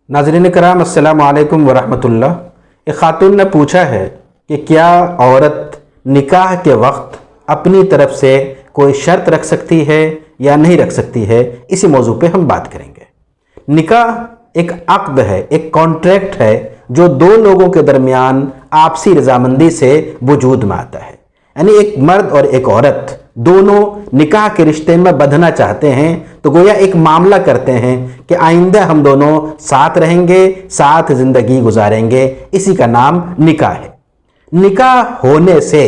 नाज़रीन कराम अस्सलाम वालेकुम वरहमतुल्लाह। एक खातून ने पूछा है कि क्या औरत निकाह के वक्त अपनी तरफ से कोई शर्त रख सकती है या नहीं रख सकती है। इसी मौजू पे हम बात करेंगे। निकाह एक अक़्द है, एक कॉन्ट्रैक्ट है जो दो लोगों के दरमियान आपसी रजामंदी से वजूद में आता है। यानी एक मर्द और एक औरत दोनों निकाह के रिश्ते में बंधना चाहते हैं तो गोया एक मामला करते हैं कि आइंदा हम दोनों साथ रहेंगे, साथ ज़िंदगी गुजारेंगे। इसी का नाम निकाह है। निकाह होने से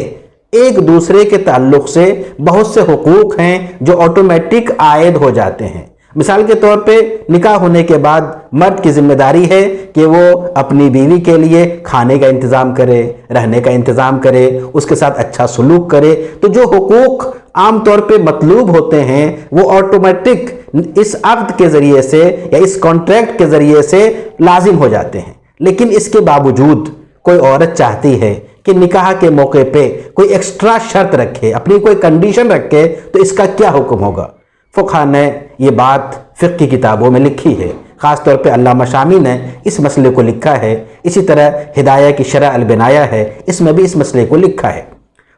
एक दूसरे के ताल्लुक़ से बहुत से हुकूक हैं जो ऑटोमेटिक आयद हो जाते हैं। मिसाल के तौर पे निकाह होने के बाद मर्द की जिम्मेदारी है कि वो अपनी बीवी के लिए खाने का इंतज़ाम करे, रहने का इंतज़ाम करे, उसके साथ अच्छा सलूक करे। तो जो हुकूक आम तौर पे मतलूब होते हैं वो ऑटोमेटिक इस अक़्द के ज़रिए से या इस कॉन्ट्रैक्ट के ज़रिए से लाजिम हो जाते हैं। लेकिन इसके बावजूद कोई औरत चाहती है कि निकाह के मौके पे कोई एक्स्ट्रा शर्त रखे, अपनी कोई कंडीशन रखे, तो इसका क्या हुक्म होगा। फ़ुक़हा ने ये बात फ़िक़्ह की किताबों में लिखी है। ख़ास तौर पे अल्लामा शामी ने इस मसले को लिखा है। इसी तरह हिदाया की शरह अल बनाया है, इसमें भी इस मसले को लिखा है।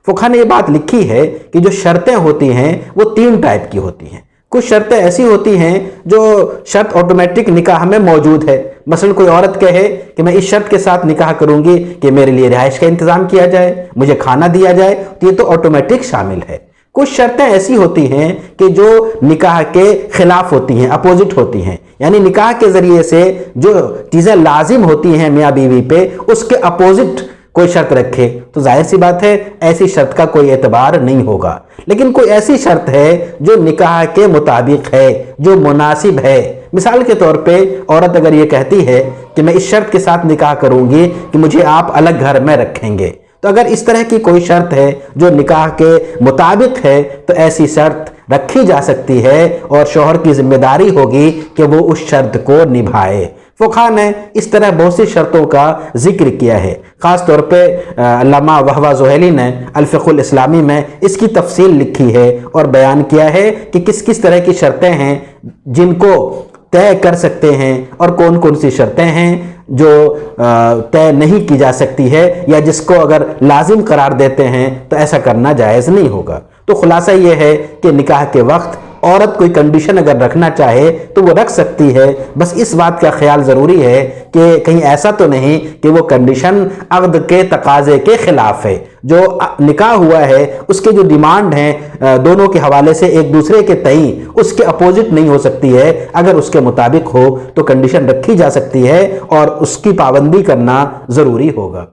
फ़ुक़हा ने ये बात लिखी है कि जो शर्तें होती हैं वो तीन टाइप की होती हैं। कुछ शर्तें ऐसी होती हैं जो शर्त ऑटोमेटिक निकाह में मौजूद है। मसलन कोई औरत कहे कि मैं इस शर्त के साथ निकाह करूंगी कि मेरे लिए रिहाइश का इंतज़ाम किया जाए, मुझे खाना दिया जाए, तो ये तो ऑटोमेटिक शामिल है। कुछ शर्तें ऐसी होती हैं कि जो निकाह के खिलाफ होती हैं, अपोजिट होती हैं। यानी निकाह के ज़रिए से जो चीज़ें लाजिम होती हैं मियाँ बीवी पे, उसके अपोजिट कोई शर्त रखे तो जाहिर सी बात है ऐसी शर्त का कोई एतबार नहीं होगा। लेकिन कोई ऐसी शर्त है जो निकाह के मुताबिक है, जो मुनासिब है। मिसाल के तौर पे औरत अगर ये कहती है कि मैं इस शर्त के साथ निकाह करूंगी कि मुझे आप अलग घर में रखेंगे, तो अगर इस तरह की कोई शर्त है जो निकाह के मुताबिक है तो ऐसी शर्त रखी जा सकती है और शौहर की जिम्मेदारी होगी कि वो उस शर्त को निभाए। फ़ुक़हा ने इस तरह बहुत सी शर्तों का जिक्र किया है। ख़ास तौर पे अल्लामा वहबा ज़ुहैली ने अल-फ़िक़्हुल इस्लामी में इसकी तफ़सील लिखी है और बयान किया है कि किस किस तरह की शर्तें हैं जिनको तय कर सकते हैं और कौन कौन सी शर्तें हैं जो तय नहीं की जा सकती है या जिसको अगर लाजिम करार देते हैं तो ऐसा करना जायज़ नहीं होगा। तो खुलासा ये है कि निकाह के वक्त औरत कोई कंडीशन अगर रखना चाहे तो वो रख सकती है। बस इस बात का ख्याल ज़रूरी है कि कहीं ऐसा तो नहीं कि वो कंडीशन अक़्द के तकाज़े के ख़िलाफ़ है। जो निकाह हुआ है उसके जो डिमांड हैं दोनों के हवाले से एक दूसरे के तई उसके अपोजिट नहीं हो सकती है। अगर उसके मुताबिक हो तो कंडीशन रखी जा सकती है और उसकी पाबंदी करना ज़रूरी होगा।